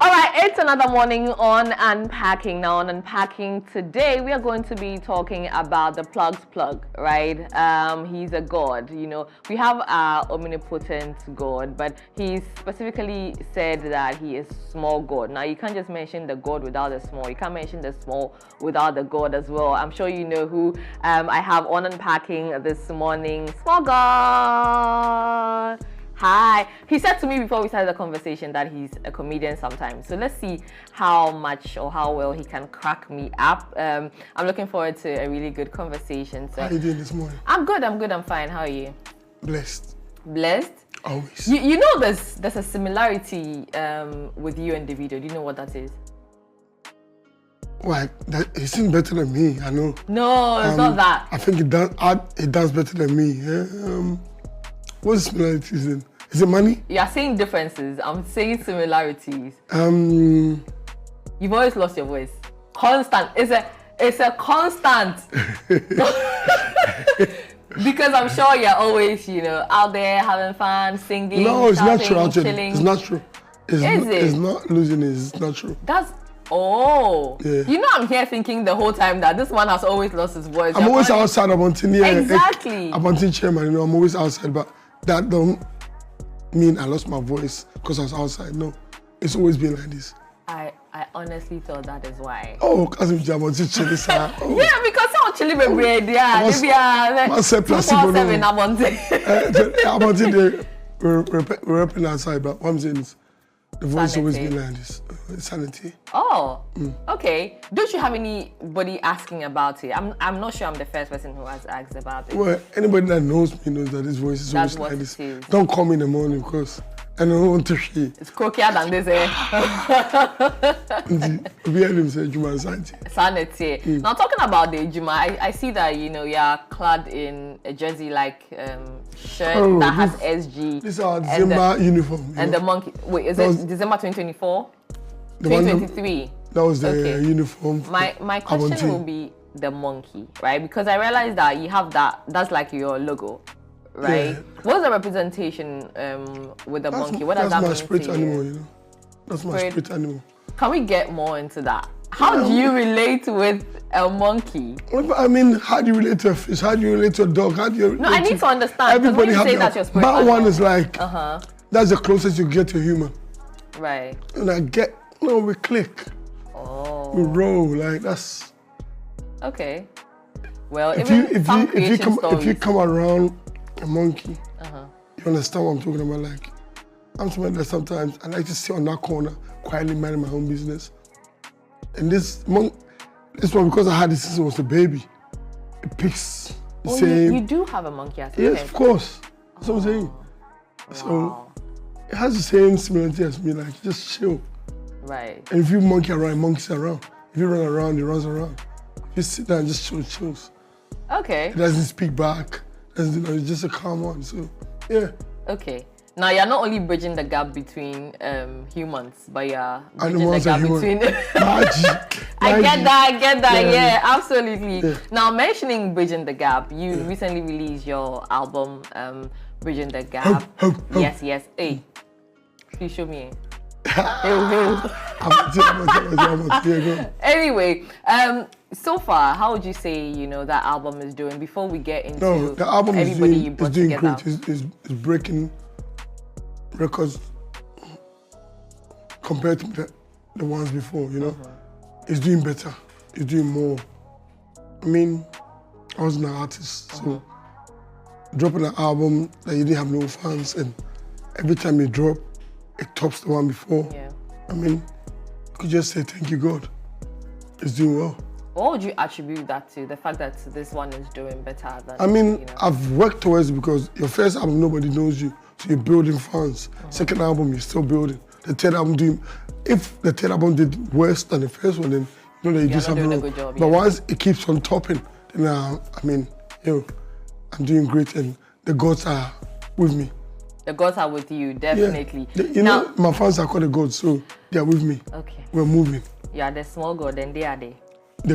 All right, it's another morning on Unpacking. Now, on Unpacking today, we are going to be talking about the plug's plug, right? He's a god. We have our omnipotent God, but he specifically said that he is small God. Now, you can't just mention the God without the small. You can't mention the small without the God as well. I'm sure you know who I have on Unpacking this morning. Small God. Hi. He said to me before we started the conversation that he's a comedian sometimes. So let's see how much or how well he can crack me up. I'm looking forward to a really good conversation. So how are you doing this morning? I'm good. I'm fine. How are you? Blessed. Blessed? Always. You know there's a similarity with you and Davido. Do you know what that is? Why? He sings better than me, I know. No, it's not that. I think he does better than me. Yeah? What's the similarities then? Is it money? You're saying differences. I'm saying similarities. You've always lost your voice. Constant. It's a constant. Because I'm sure you're always, out there having fun, singing. No, it's not shouting, true actually. chilling. It's not true. It's not losing it. It's not true. Yeah. I'm here thinking the whole time that this man has always lost his voice. I'm always outside up until Exactly. Up until chairman, I'm always outside, but that don't mean I lost my voice because I was outside. No, it's always been like this. I honestly thought that is why. Oh, because I'm chilling. Oh. Yeah, because I'm chilling with bread. Yeah, maybe I'm 247 we're rapping outside, but what I'm saying is the voice always been like this. Sanity. Oh, okay. Don't you have anybody asking about it? I'm not sure I'm the first person who has asked about it. Well, anybody that knows me knows that this voice is always like this. Is. Don't call me in the morning because I don't want to hear. It's croakier than this, eh? We heard him say Juma Sanity. Sanity. Now, talking about the Juma, I see that, you're clad in a jersey-like shirt that has SG. This is our December uniform. And the monkey. Wait, is it December 2024? 2023? That was the uniform. My question will be the monkey, right? Because I realized that you have that's like your logo. Right? Yeah. What's the representation with the monkey? What does that mean? That's my spirit animal, That's my spirit animal. Can we get more into that? How do you relate with a monkey? I mean, how do you relate to a fish? How do you relate to a dog? How do you relate I need to understand. Everybody has that's your spirit animal. That one is like, that's the closest you get to a human. Right. And we click. Oh. We roll, like that's... Okay. Well, if you come around a monkey, you understand what I'm talking about. Like, I'm somebody that sometimes I like to sit on that corner, quietly minding my own business. And this one, because I had this since I was a baby, it picks the same. You do have a monkey as a Yes, of course. That's what I'm saying. Wow. So it has the same similarity as me, like just chill. Right. And if you monkey around, monkeys around. If you run around, he runs around. If you sit down, just chills. Okay. He doesn't speak back. It's just a calm one, so yeah. Okay. Now you're not only bridging the gap between humans, but you're bridging Animals the gap between. I get that. Yeah, absolutely. Yeah. Now mentioning bridging the gap, you recently released your album, Bridging the Gap. Yes. Hey, please show me. Anyway, so far, how would you say that album is doing? Before we get into the album everybody is you brought doing together. great. It's breaking records compared to the ones before. It's doing better. It's doing more. I mean, I was an artist, so dropping an album that you didn't have no fans, and every time you drop, it tops the one before. Yeah. I mean, you could just say thank you, God. It's doing well. What would you attribute that to? The fact that this one is doing better than... I mean, I've worked towards it because your first album, nobody knows you, so you're building fans. Second album, you're still building. The third album, if the third album did worse than the first one, then you know that you did something wrong. Job, but once it keeps on topping, then I mean, I'm doing great and the gods are with me. The gods are with you, definitely. Yeah. My fans are called the gods, so they are with me. Okay. We're moving. You are the small god and they are the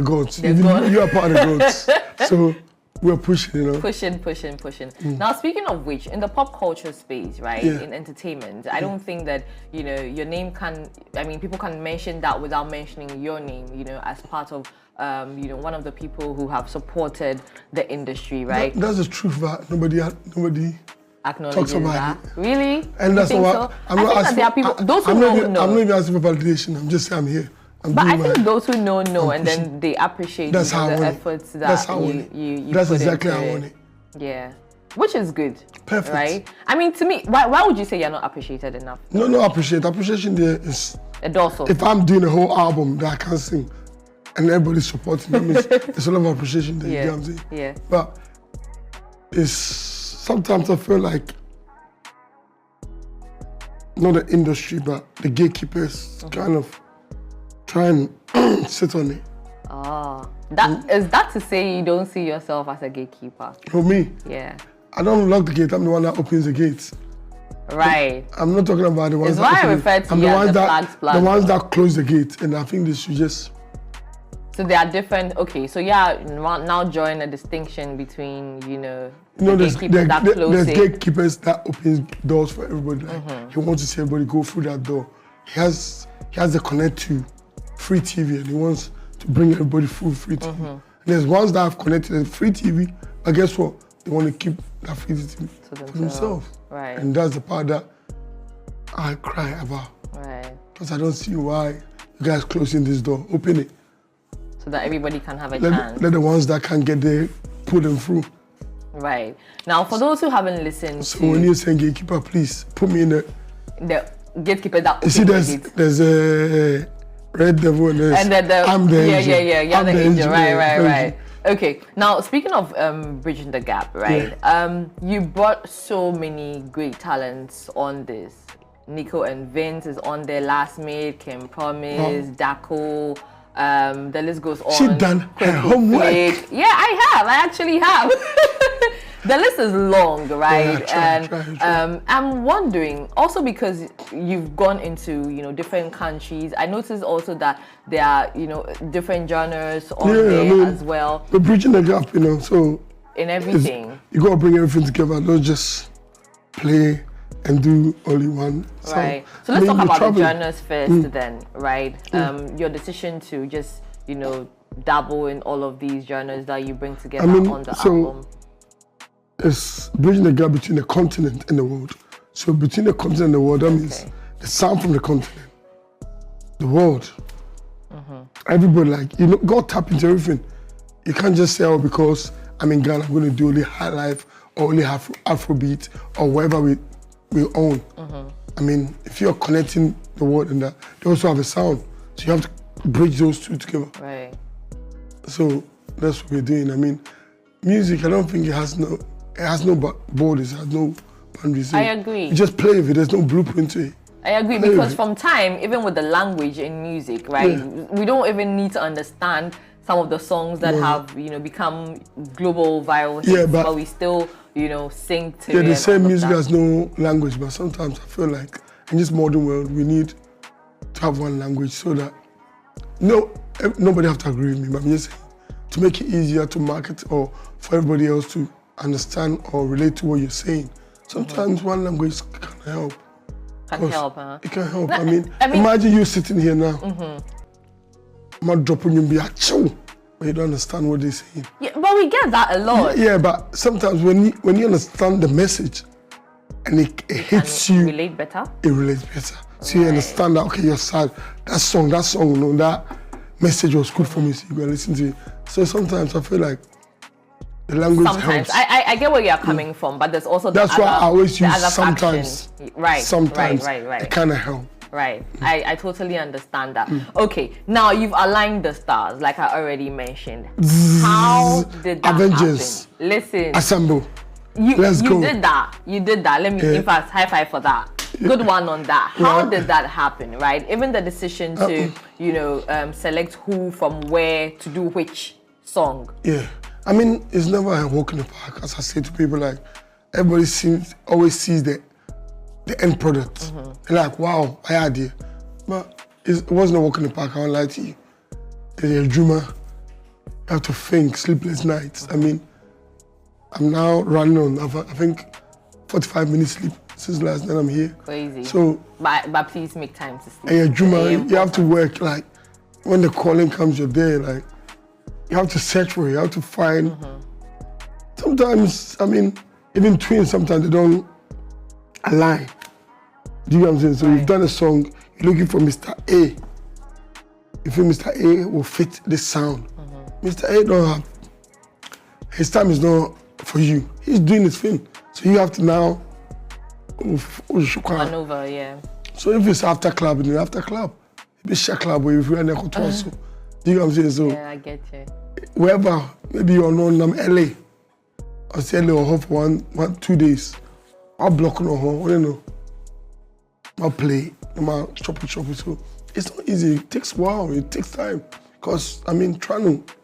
gods. You are part of the gods. So we're pushing, you know. Pushing. Now, speaking of which, in the pop culture space, right, in entertainment, I don't think that, you know, your name can, I mean, people can mention that without mentioning your name, you know, as part of, you know, one of the people who have supported the industry, right? That's the truth, but nobody talks about it. Really? And that's why so? I'm not asking. There are people, those who know. I'm not even asking for validation. I'm just saying I'm here. But I think those who know, and then they appreciate the efforts that you That's put exactly into how I it. want it. Yeah, which is good. Perfect. Right? I mean, to me, why would you say you're not appreciated enough? No, appreciation there is a dorsal. If I'm doing a whole album that I can't sing and everybody's supporting me, there's a lot of appreciation there. Yeah. You know what I'm saying? Yeah. But it's sometimes I feel like not the industry, but the gatekeepers kind of try and sit on it. Oh, is that to say you don't see yourself as a gatekeeper? For me? Yeah. I don't lock the gate. I'm the one that opens the gates. Right. I'm not talking about the ones that open the gate. I'm the ones the ones that close the gate, and I think they should just. So they are different. Okay, so yeah, now drawing a distinction between, you know, there's gatekeepers that opens doors for everybody. Like, he wants to see everybody go through that door. He has the connect to free TV, and he wants to bring everybody through free TV. And there's ones that have connected to free TV, but guess what? They want to keep that free TV for themselves. Right. And that's the part that I cry about. Right. Because I don't see why you guys closing this door. Open it. So that everybody can have a chance. Let the ones that can't get there, put them through. Right. Now, for those who haven't listened so when you're saying gatekeeper, please put me in the gatekeeper that you see, there's a red devil and I'm the angel. Yeah, you're the angel. Right. Okay, now speaking of bridging the gap, right? Yeah. You brought so many great talents on this. Nico and Vince is on there, Last Made, Kim Promise, Daco, the list goes on. She done her homework. Yeah, I actually have. The list is long, right? Yeah, try. I'm wondering, also because you've gone into, you know, different countries, I noticed also that there are, you know, different genres on there as well. We're bridging the gap, you know, so in everything. You gotta bring everything together, not just play and do only one. Right. So let's talk about the genres first then, right? Your decision to just, you know, dabble in all of these genres that you bring together on the album. It's bridging the gap between the continent and the world. So between the continent and the world, that means the sound from the continent, the world. Everybody, like, you know, God tap into everything. You can't just say, oh, because I'm in Ghana, I'm going to do only high life or only Afrobeat or whatever we own. I mean, if you're connecting the world and that, they also have a sound. So you have to bridge those two together. Right. So that's what we're doing. I mean, music, I don't think it has no borders, it has no boundaries. I agree. You just play with it, there's no blueprint to it. I agree, because from time, even with the language in music, right, we don't even need to understand some of the songs that have, you know, become global viral hits, but we still, you know, sing to it. Yeah, they say music has no language, but sometimes I feel like in this modern world, we need to have one language so that, nobody have to agree with me, but I'm just saying, to make it easier to market or for everybody else to understand or relate to what you're saying. Sometimes one language can help. Can help, huh? It can help. I mean, imagine you sitting here now. I'm not dropping you be a chill, but you don't understand what they're saying. Yeah, but we get that a lot. Yeah, but sometimes when you understand the message and it hits you, relate better. It relates better. So you understand that, okay, you're sad. That song, that message was good for me, so you gotta listen to it. So sometimes I feel like the language helps. I get where you're coming from, but there's also that's why I always use sometimes. Right. Sometimes it kind of helps. Right. I totally understand that. Okay, now you've aligned the stars, like I already mentioned. How did that Avengers. happen? Listen. Assemble. Let's go. You did that. Let me, in fact, high five for that. Good one on that. How did that happen, right? Even the decision to, you know, select who from where to do which song. Yeah. I mean, it's never a walk in the park, as I say to people, like, everybody always sees the end product. They're like, wow, I had it. But it wasn't a walk in the park, I won't lie to you. It's a dreamer. You have to think, sleepless nights. I mean, I'm now running on, I think, 45 minutes sleep since last night I'm here. Crazy. So, but please make time to sleep. And yeah, Juma, you have to work, like, when the calling comes, you're there, like, you have to search for it, you have to find. Sometimes, I mean, even twins, sometimes they don't align. Do you know what I'm saying? So you've done a song, you're looking for Mr. A. You feel Mr. A will fit this sound. Mr. A don't have, his time is not for you. He's doing his thing. So you have to now maneuver, yeah. So if it's after club, then after club. If it's share club, if you're in the control, so do you know what I'm saying? So yeah, I get you. Wherever, maybe you're known in LA, or say LA or for 2 days. I'll block on her, I don't know. I'll play, I'll chop it. So it's not easy. It takes a while, it takes time. Because I mean, trying to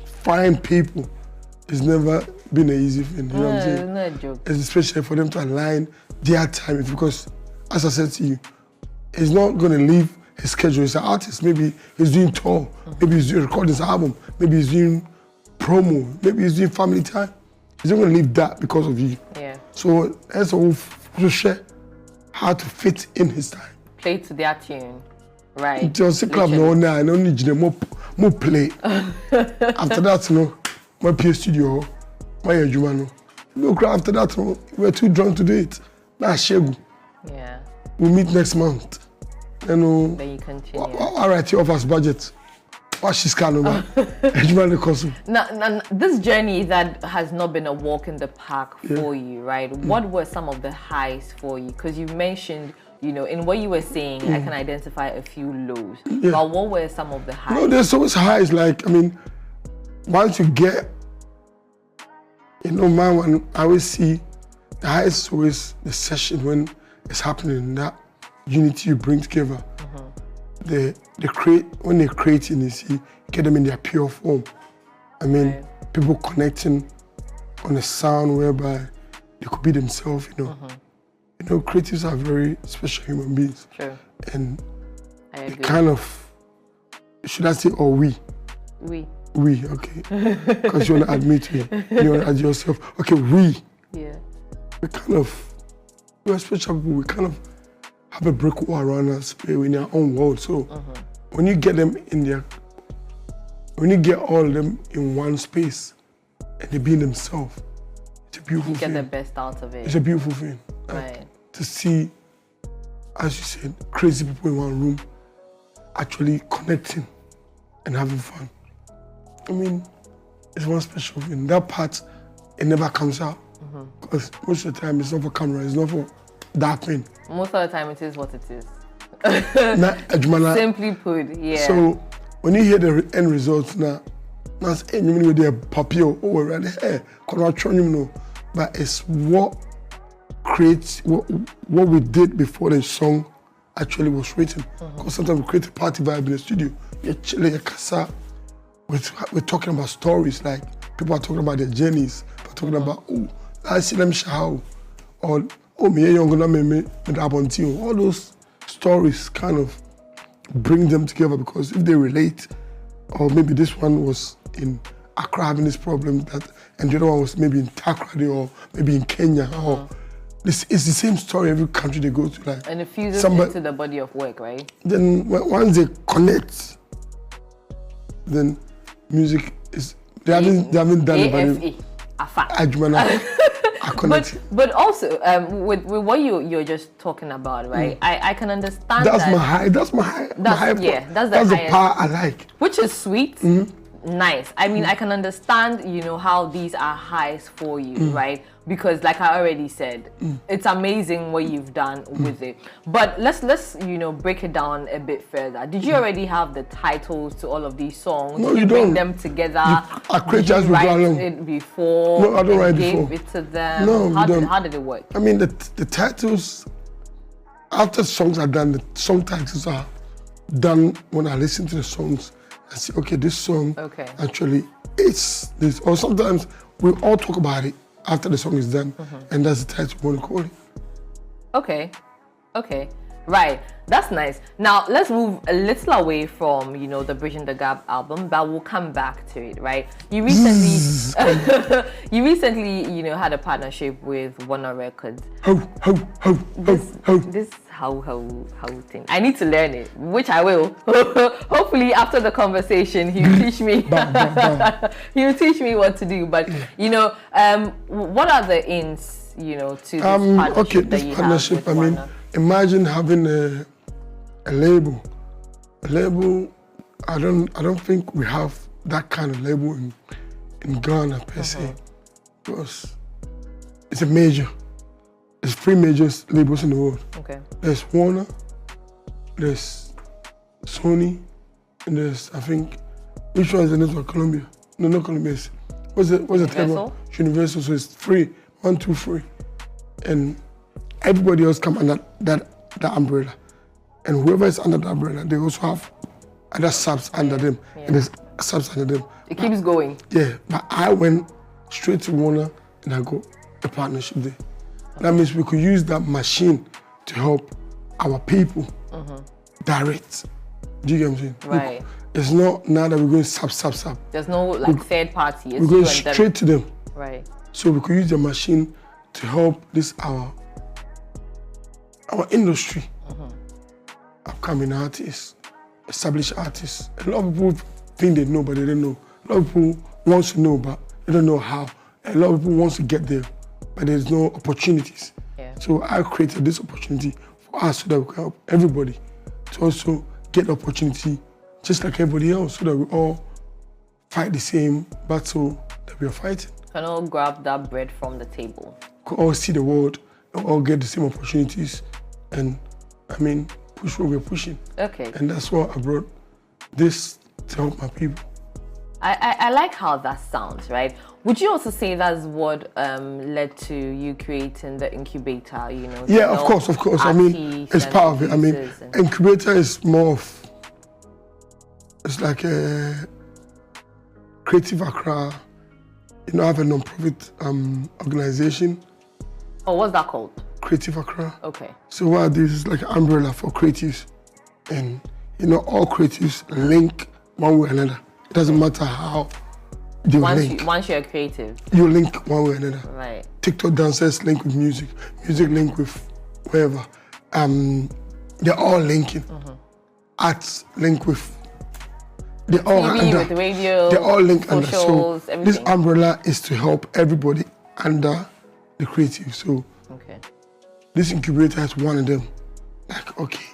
find people has never been an easy thing. You know what I'm saying? It's not a joke. It's especially for them to align their time, because as I said to you, he's not gonna leave his schedule. He's an artist. Maybe he's doing tour, maybe he's doing recording his album, maybe he's doing promo, maybe he's doing family time. He's not gonna leave that because of you. Yeah. So that's all to share how to fit in his time. Play to their tune, right? Just club no now, I don't need them more play. After that, you know, my PA studio, my Jumano. No, after that, you know, we're too drunk to do it. Nah, Shegu. Yeah. We'll meet next month. You know, then you continue. All right, you offers budget. What she's kind of now, this journey that has not been a walk in the park for you, right? What were some of the highs for you? Because you mentioned, you know, in what you were saying, I can identify a few lows. But what were some of the highs? No, there's always highs. Like, I mean, once you get, you know, man, when I always see the highest is always the session when it's happening, that unity you bring together. When they're creating, you see, get them in their pure form. I mean, people connecting on a sound whereby they could be themselves, you know. You know, creatives are very special human beings. True. And I agree. kind of, should I say, or we? We, okay. Because you want to admit me, you want to add yourself. Okay, we. Yeah. We're special people, we kind of have a brick wall around us, we're in their own world. So when you get them when you get all of them in one space and they being themselves, it's a beautiful thing. You get the best out of it. It's a beautiful thing. Right. To see, as you said, crazy people in one room actually connecting and having fun. I mean, it's one special thing. That part, it never comes out. Because most of the time, it's not for camera, it's not for that thing. Most of the time, it is what it is. Simply put, yeah. So when you hear the end results now, that's anyone with their papio over right there. But it's what creates what we did before the song actually was written. Because sometimes we create a party vibe in the studio. You're chilling, you're casa. We're talking about stories, like people are talking about their journeys. We're talking about, I see them shout, or me young all those stories kind of bring them together, because if they relate, or maybe this one was in Accra having this problem, and the other one was maybe in Takoradi or maybe in Kenya, or it's the same story every country they go to. Like, and it fuses into the body of work, right? Then once they connect, then music is, they haven't done it. But also, with what you're just talking about, right? I can understand that's my high. That's my high. That's the part I like. Which is sweet. Nice. I mean, I can understand, you know, how these are highs for you, right? Because like I already said, it's amazing what you've done with it. But let's you know, break it down a bit further. Did you already have the titles to all of these songs? No, Did you bring don't. them together? I create Did you write along. it before? No, I don't write gave before. it to them? No, How did it work? I mean, the titles, after songs are done, the song titles are done when I listen to the songs. I say, okay, this song actually it's this. Or sometimes we all talk about it after the song is done, and that's the title we want to call it. Okay. Right, that's nice. Now let's move a little away from, you know, the Bridging the Gap album, but we'll come back to it, right? You recently, you know, had a partnership with Warner Records. This thing. I need to learn it, which I will. Hopefully, after the conversation, he'll teach me. He'll teach me what to do. But you know, what are the ins, you know, to this partnership? Okay, this partnership. I mean, imagine having a label. A label. I don't think we have that kind of label in Ghana per se, because it's a major. There's 3 major labels in the world. Okay. There's Warner, there's Sony, and there's, I think, which one is the network? Columbia? No, not Columbia. What's the table? Universal. So it's 3, 1, 2, 3, and everybody else come under that umbrella. And whoever is under the umbrella, they also have other subs under them, and there's subs under them. It keeps going. Yeah, but I went straight to Warner and I got a partnership there. That means we could use that machine to help our people direct. Do you get what I'm saying? Right. It's not now that we're going sub. There's no like third party. We're going straight to them. Right. So we could use the machine to help this our industry. Upcoming artists, established artists. A lot of people think they know, but they don't know. A lot of people want to know, but they don't know how. A lot of people want to get there, but there's no opportunities. Yeah. So I created this opportunity for us so that we can help everybody to also get the opportunity just like everybody else, so that we all fight the same battle that we are fighting. Can all grab that bread from the table. Can all see the world, and all get the same opportunities, and I mean, push what we're pushing. Okay. And that's why I brought this to help my people. I like how that sounds, right? Would you also say that's what led to you creating the Incubator, you know? Yeah, of course. I mean, it's part of it. I mean, Incubator is more of, it's like a Creative Accra, you know, I have a non-profit organization. Oh, what's that called? Creative Accra. Okay. So what I do is like an umbrella for creatives. And, you know, all creatives link one way or another. It doesn't matter how they link. Once you're creative. You link one way or another. Right. TikTok dancers link with music. Music link with wherever. They're all linking. Arts link with... They're all TV, under. with radio, they're all linked under. So everything. This umbrella is to help everybody under the creative. So okay. This Incubator is one of them. Like, okay,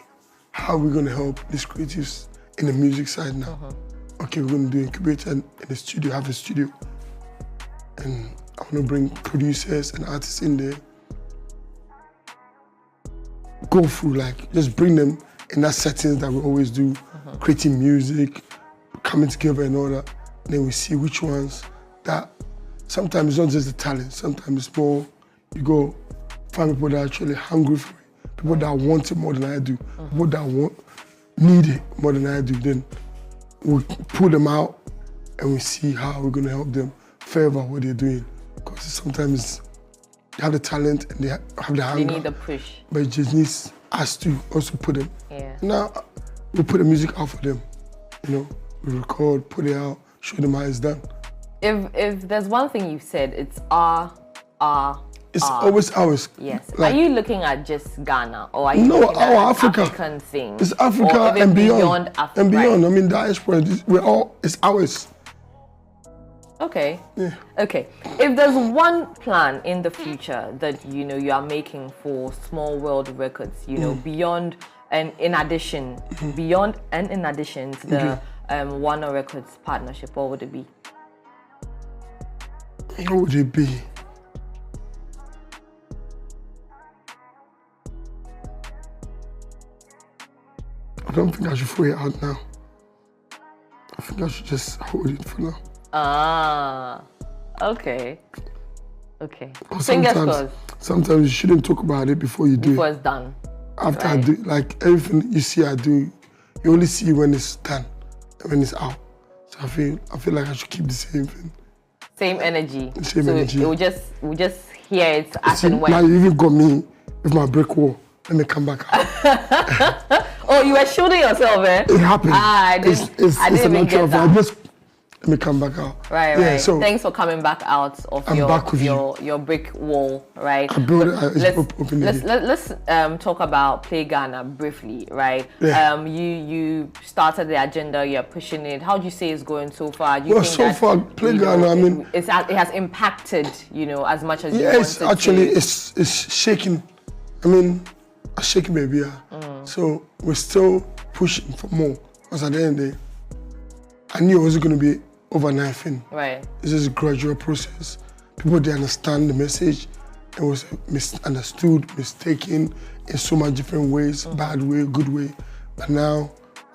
how are we going to help these creatives in the music side now? Okay, we're going to do Incubator in the studio, have a studio. And I want to bring producers and artists in there. Go through, like, just bring them in that settings that we always do, creating music, coming together and all that. And then we see which ones that, sometimes it's not just the talent, sometimes it's more, you go find people that are actually hungry for it, people that want it more than I do, people that need it more than I do. Then we pull them out and we see how we're going to help them further what they're doing. Because sometimes they have the talent and they have the hunger. They need the push. But it just needs us to also put them. Yeah. Now, we put the music out for them. You know, we record, put it out, show them how it's done. If there's one thing you've said, it's It's always ours. Yes. Like, are you looking at just Ghana, or are you looking at Africa. African thing? It's Africa and beyond. Africa, and beyond. right. I mean, diaspora. It's ours. Okay. Yeah. Okay. If there's one plan in the future that you know you are making for Small World Records, you know, beyond and in addition to the Warner Records partnership, what would it be? What would it be? I don't think I should throw it out now. I think I should just hold it for now. Ah, okay. Okay. Fingers crossed. Sometimes you shouldn't talk about it before you do it. Before it's done. After I do, like everything you see I do, you only see when it's done and when it's out. So I feel like I should keep the same thing. Same energy. Same energy. We'll just hear it as and when. Now you even got me with my brick wall. let me come back out. Oh, you were shooting yourself, eh? It happened. I didn't even get that. Let me come back out. Right, yeah, right. So thanks for coming back out of your brick wall, right? I built it. Let's talk about Play Ghana briefly, right? Yeah. You started the agenda, you're pushing it. How do you say it's going so far? Well, so far, Play Ghana, I mean, it has impacted, as much as you wanted yes, actually, it's shaking. I mean, a shaking baby. So we're still pushing for more. Because at the end of the day, I knew it wasn't going to be overnight thing. Right. It's just a gradual process. People didn't understand the message. It was misunderstood, mistaken in so many different ways, bad way, good way. But now,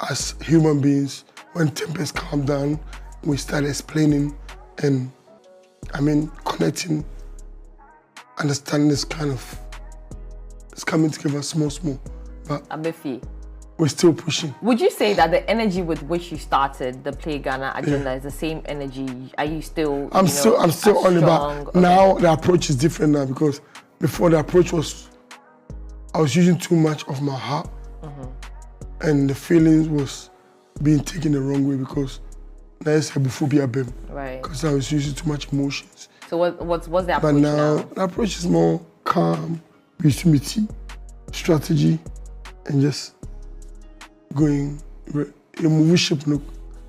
as human beings, when tempers calm down, we start explaining and, connecting, understanding this kind of, it's coming together small. But we're still pushing. Would you say that the energy with which you started the Play Ghana agenda is the same energy? Are you still? I'm still on it, but now the approach is different now, because before the approach was, I was using too much of my heart, and the feelings was being taken the wrong way, because now it's homophobia, right? Because I was using too much emotions. So what's the approach but now? The approach is more calm, proximity, strategy, and just going a movie ship look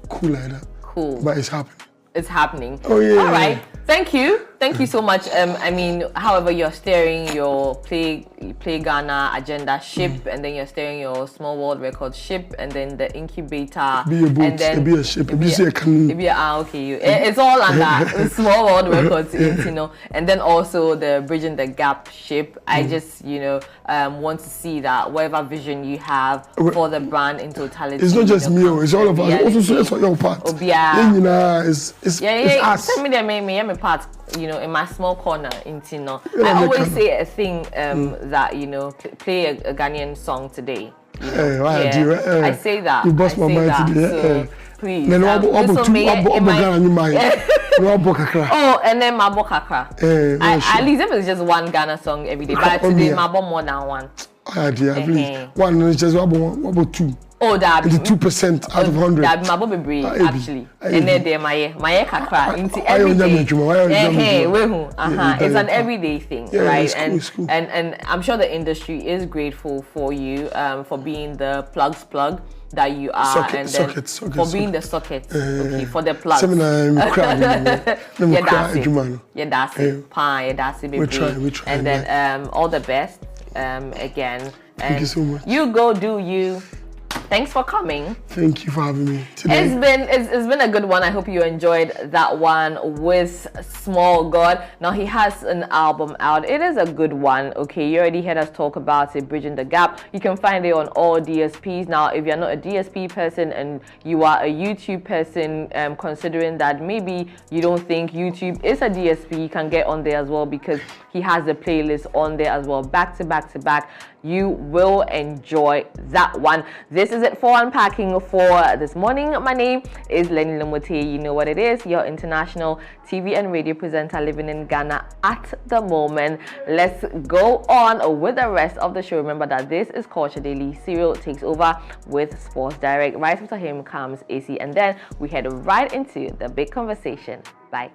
cool like that. Cool. But it's happening. It's happening. Oh yeah. All right. Thank you so much. However, you're steering your Play Ghana agenda ship, and then you're steering your Small World Records ship, and then the Incubator. Be a boat, and then be a ship, be a canoe. It's all under Small World Records, and then also the Bridging the Gap ship. I just, want to see that whatever vision you have for the brand in totality. It's not just me, it's all of us. Also, it's on your part. It's us. Send me the part, in my small corner in Tino. I always say a thing that, play a Ghanaian song today. I say that. You bust my mind today. So, please. And then Mabo Kakra. At least if it's just one Ghana song every day, but today Mabo more than one. Please. One is just Mabo two. Oh, that be 2% out of 100. That be my baby actually. And then there my kakra into everyday. It's an everyday thing, right? It's cool. And I'm sure the industry is grateful for you for being the plugs plug that you are, socket, for being the socket, for the plugs. We try. And then all the best again. Thank you so much. You go do you. Thanks for coming. Thank you for having me today. It's been a good one. I hope you enjoyed that one with Smallgod. Now he has an album out. It is a good one. Okay, you already heard us talk about it, Bridging the Gap. You can find it on all DSPs. Now, if you're not a DSP person and you are a YouTube person, considering that maybe you don't think YouTube is a DSP, you can get on there as well, because he has the playlist on there as well, back to back. You will enjoy that one. This is it for Unpacking for this morning. My name is Lenny Lamote. You know what it is. Your international TV and radio presenter living in Ghana at the moment. Let's go on with the rest of the show. Remember that this is Culture Daily. Serial takes over with Sports Direct. Right after him comes AC, and then we head right into the big conversation. Bye.